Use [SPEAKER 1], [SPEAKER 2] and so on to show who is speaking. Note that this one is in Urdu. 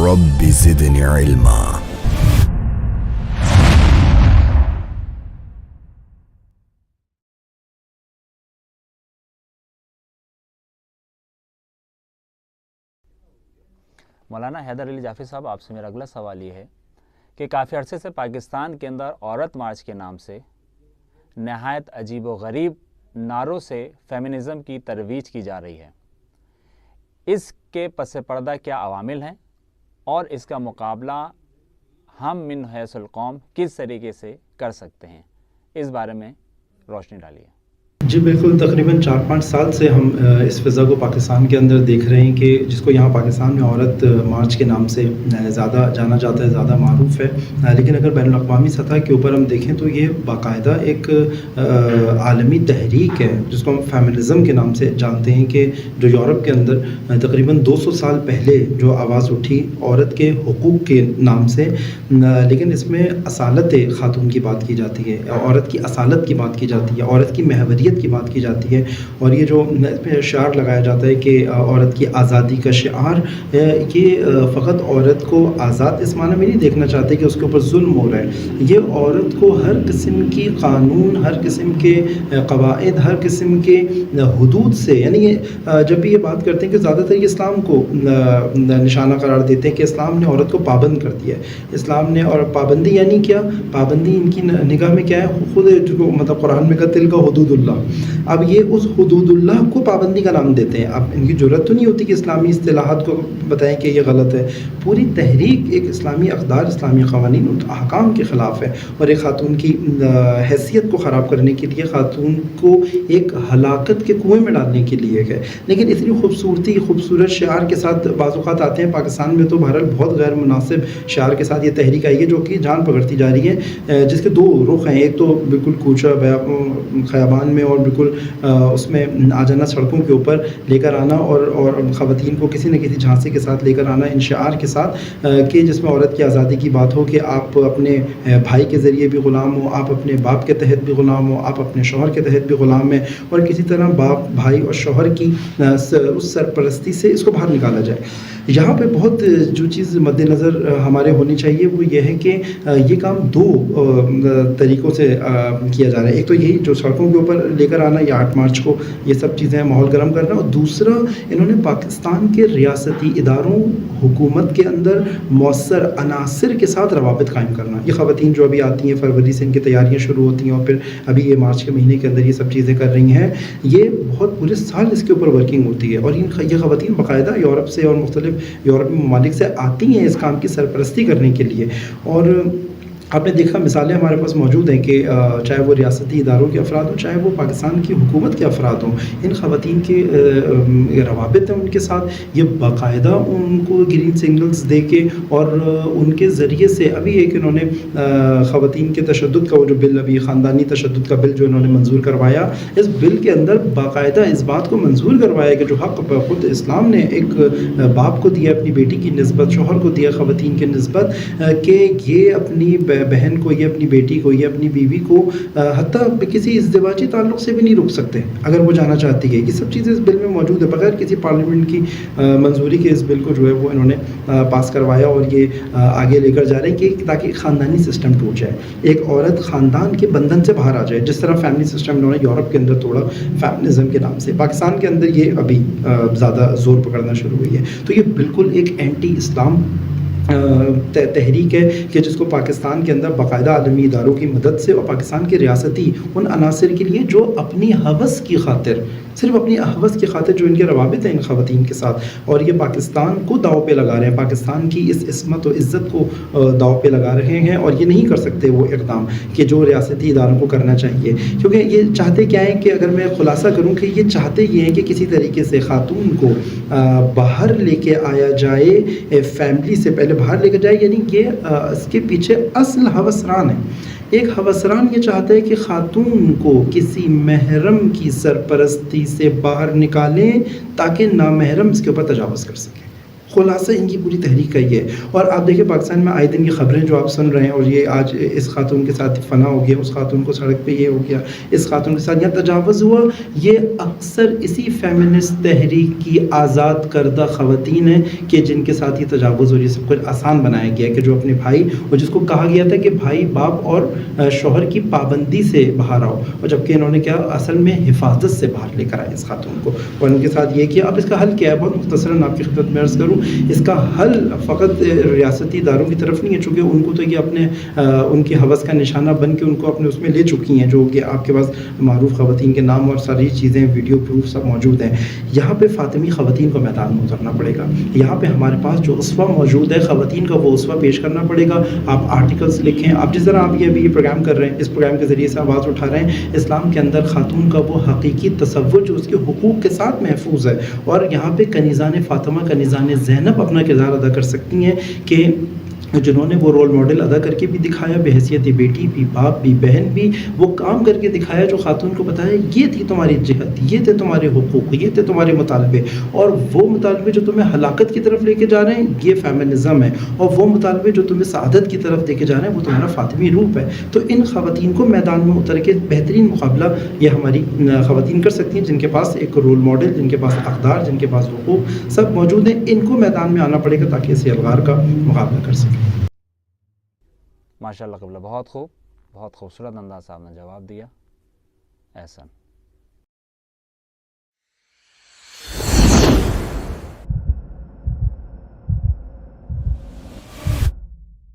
[SPEAKER 1] رب زدنی علما۔
[SPEAKER 2] مولانا حیدر علی جعفری صاحب، آپ سے میرا اگلا سوال یہ ہے کہ کافی عرصے سے پاکستان کے اندر عورت مارچ کے نام سے نہایت عجیب و غریب نعروں سے فیمنزم کی ترویج کی جا رہی ہے۔ اس کے پس پردہ کیا عوامل ہیں اور اس کا مقابلہ ہم من حیث القوم کس طریقے سے کر سکتے ہیں؟ اس بارے میں روشنی ڈالیے۔
[SPEAKER 3] جی بالکل، تقریباً 4-5 سال سے ہم اس فضا کو پاکستان کے اندر دیکھ رہے ہیں کہ جس کو یہاں پاکستان میں عورت مارچ کے نام سے زیادہ جانا جاتا ہے، زیادہ معروف ہے، لیکن اگر بین الاقوامی سطح کے اوپر ہم دیکھیں تو یہ باقاعدہ ایک عالمی تحریک ہے جس کو ہم فیمنزم کے نام سے جانتے ہیں، کہ جو یورپ کے اندر تقریباً 200 سال پہلے جو آواز اٹھی عورت کے حقوق کے نام سے، لیکن اس میں اصالت خاتون کی بات کی جاتی ہے، عورت کی اصالت کی بات کی جاتی ہے، عورت کی محوریت کی بات کی جاتی ہے، اور یہ جو اس میں شعار لگایا جاتا ہے کہ عورت کی آزادی کا شعار، یہ فقط عورت کو آزاد اس معنی میں نہیں دیکھنا چاہتے کہ اس کے اوپر ظلم ہو رہا ہے، یہ عورت کو ہر قسم کی قانون، ہر قسم کے قواعد، ہر قسم کے حدود سے، یعنی جب بھی یہ بات کرتے ہیں کہ زیادہ تر یہ اسلام کو نشانہ قرار دیتے ہیں کہ اسلام نے عورت کو پابند کر دیا ہے، اسلام نے، اور پابندی یعنی کیا؟ پابندی ان کی نگاہ میں کیا ہے؟ خود جو مطلب قرآن میں قتل کا حدود اللہ، اب یہ اس حدود اللہ کو پابندی کا نام دیتے ہیں۔ اب ان کی جرأت تو نہیں ہوتی کہ اسلامی اصطلاحات کو بتائیں کہ یہ غلط ہے۔ پوری تحریک ایک اسلامی اقدار، اسلامی قوانین اور احکام کے خلاف ہے، اور ایک خاتون کی حیثیت کو خراب کرنے کے لیے، خاتون کو ایک ہلاکت کے کنویں میں ڈالنے کے لیے ہے۔ لیکن اتنی خوبصورت شعار کے ساتھ بعض اوقات آتے ہیں پاکستان میں، تو بہرحال بہت غیر مناسب شعار کے ساتھ یہ تحریک آئی ہے جو کہ جان پکڑتی جا رہی ہے، جس کے 2 رخ ہیں۔ ایک تو بالکل کوچہ خیابان میں اور بالکل اس میں آ جانا، سڑکوں کے اوپر لے کر آنا، اور خواتین کو کسی نہ کسی جھانسی کے ساتھ لے کر آنا، ان شعار کے ساتھ، کہ جس میں عورت کی آزادی کی بات ہو، کہ آپ اپنے بھائی کے ذریعے بھی غلام ہو، آپ اپنے باپ کے تحت بھی غلام ہو، آپ اپنے شوہر کے تحت بھی غلام ہیں، اور کسی طرح باپ، بھائی اور شوہر کی اس سرپرستی سے اس کو باہر نکالا جائے۔ یہاں پہ بہت جو چیز مد نظر ہمارے ہونی چاہیے وہ یہ ہے کہ یہ کام 2 طریقوں سے کیا جا رہا ہے۔ ایک تو یہی جو سڑکوں کے اوپر لے کر آنا، یا 8 مارچ کو یہ سب چیزیں ماحول گرم کرنا، اور دوسرا انہوں نے پاکستان کے ریاستی اداروں، حکومت کے اندر مؤثر عناصر کے ساتھ روابط قائم کرنا۔ یہ خواتین جو ابھی آتی ہیں، فروری سے ان کی تیاریاں شروع ہوتی ہیں، اور پھر ابھی یہ مارچ کے مہینے کے اندر یہ سب چیزیں کر رہی ہیں، یہ بہت پورے سال اس کے اوپر ورکنگ ہوتی ہے، اور یہ خواتین باقاعدہ یورپ سے اور مختلف یورپی ممالک سے آتی ہیں اس کام کی سرپرستی کرنے کے لیے۔ اور آپ نے دیکھا مثالیں ہمارے پاس موجود ہیں کہ چاہے وہ ریاستی اداروں کے افراد ہوں، چاہے وہ پاکستان کی حکومت کے افراد ہوں، ان خواتین کے روابط ہیں ان کے ساتھ، یہ باقاعدہ ان کو گرین سگنلز دے کے، اور ان کے ذریعے سے ابھی ایک انہوں نے خواتین کے تشدد کا وہ جو بل، ابھی خاندانی تشدد کا بل جو انہوں نے منظور کروایا، اس بل کے اندر باقاعدہ اس بات کو منظور کروایا کہ جو حق خود اسلام نے ایک باپ کو دیا اپنی بیٹی کی نسبت، شوہر کو دیا خواتین کی نسبت، کہ یہ اپنی بہن کو، یہ اپنی بیٹی کو، یہ اپنی بیوی کو حتیٰ کسی ازدواجی تعلق سے بھی نہیں روک سکتے اگر وہ جانا چاہتی ہے۔ یہ سب چیزیں اس بل میں موجود ہے، بغیر کسی پارلیمنٹ کی منظوری کے اس بل کو جو ہے وہ انہوں نے پاس کروایا، اور یہ آگے لے کر جا رہے ہیں کہ تاکہ خاندانی سسٹم ٹوٹ جائے، ایک عورت خاندان کے بندھن سے باہر آ جائے، جس طرح فیملی سسٹم انہوں نے یورپ کے اندر توڑا فیمنزم کے نام سے، پاکستان کے اندر یہ ابھی زیادہ زور پکڑنا شروع ہوئی ہے۔ تو یہ بالکل ایک اینٹی اسلام تحریک ہے کہ جس کو پاکستان کے اندر باقاعدہ عالمی اداروں کی مدد سے، اور پاکستان کے ریاستی ان عناصر کے لیے جو اپنی ہوس کی خاطر، صرف اپنی ہوس کی خاطر جو ان کے روابط ہیں ان خواتین کے ساتھ، اور یہ پاکستان کو داؤ پہ لگا رہے ہیں، پاکستان کی اس عصمت و عزت کو داؤ پہ لگا رہے ہیں، اور یہ نہیں کر سکتے وہ اقدام کہ جو ریاستی اداروں کو کرنا چاہیے، کیونکہ یہ چاہتے کیا ہے کہ اگر میں خلاصہ کروں کہ یہ چاہتے یہ ہیں کہ کسی طریقے سے خاتون کو باہر لے کے آیا جائے، فیملی سے پہلے باہر لے کے جائے، یعنی یہ اس کے پیچھے اصل ہوسران ہے۔ ایک ہوسران یہ چاہتا ہے کہ خاتون کو کسی محرم کی سرپرستی سے باہر نکالیں تاکہ نامحرم اس کے اوپر تجاوز کر سکے، خلاصہ ان کی پوری تحریک کا یہ ہے. اور آپ دیکھیں پاکستان میں آئے دن یہ خبریں جو آپ سن رہے ہیں, اور یہ آج اس خاتون کے ساتھ فنا ہو گیا, اس خاتون کو سڑک پہ یہ ہو گیا, اس خاتون کے ساتھ یہاں تجاوز ہوا, یہ اکثر اسی فیمنسٹ تحریک کی آزاد کردہ خواتین ہیں کہ جن کے ساتھ یہ تجاوز اور یہ سب کچھ آسان بنایا گیا کہ جو اپنے بھائی, اور جس کو کہا گیا تھا کہ بھائی باپ اور شوہر کی پابندی سے باہر آؤ, اور جبکہ انہوں نے کیا اصل میں حفاظت سے باہر لے کر آئے اس خاتون کو اور ان کے ساتھ یہ کیا. اب اس کا حل کیا ہے؟ بہت مختصراً آپ کی خدمت میں عرض کروں, اس کا حل فقط ریاستی اداروں کی طرف نہیں ہے, چونکہ ان کو تو یہ اپنے ان کی حوث کا نشانہ بن کے ان کو اپنے اس میں لے چکی ہیں, جو کہ آپ کے پاس معروف خواتین کے نام اور ساری چیزیں ویڈیو پروف سب موجود ہیں. یہاں پہ فاطمی خواتین کو میدان میں اترنا پڑے گا. یہاں پہ ہمارے پاس جو اسوہ موجود ہے خواتین کا, وہ اسوہ پیش کرنا پڑے گا. آپ آرٹیکلس لکھیں, آپ جس طرح آپ یہ ابھی یہ پروگرام کر رہے ہیں, اس پروگرام کے ذریعے سے آواز اٹھا رہے ہیں. اسلام کے اندر خاتون کا وہ حقیقی تصور جو اس کے حقوق کے ساتھ محفوظ ہے, اور یہاں پہ کنیزان فاطمہ, کنیزان زینب اپنا کردار ادا کر سکتی ہیں کہ جنہوں نے وہ رول ماڈل ادا کر کے بھی دکھایا, بحیثیت بیٹی بھی, باپ بھی, بہن بھی, وہ کام کر کے دکھایا جو خاتون کو بتایا یہ تھی تمہاری جہت, یہ تھے تمہارے حقوق, یہ تھے تمہارے مطالبے, اور وہ مطالبے جو تمہیں ہلاکت کی طرف لے کے جا رہے ہیں یہ فیمنزم ہے, اور وہ مطالبے جو تمہیں سعادت کی طرف لے کے جا رہے ہیں وہ تمہارا فاطمی روپ ہے. تو ان خواتین کو میدان میں اتر کے بہترین مقابلہ یہ ہماری خواتین کر سکتی ہیں جن کے پاس ایک رول ماڈل, جن کے پاس اقدار, جن کے پاس حقوق سب موجود ہیں. ان کو میدان میں آنا پڑے گا تاکہ اس الغار کا مقابلہ کر سکیں.
[SPEAKER 2] ماشاء اللہ قبلہ, بہت خوب, بہت خوبصورت انداز سے آپ نے جواب دیا. احسن.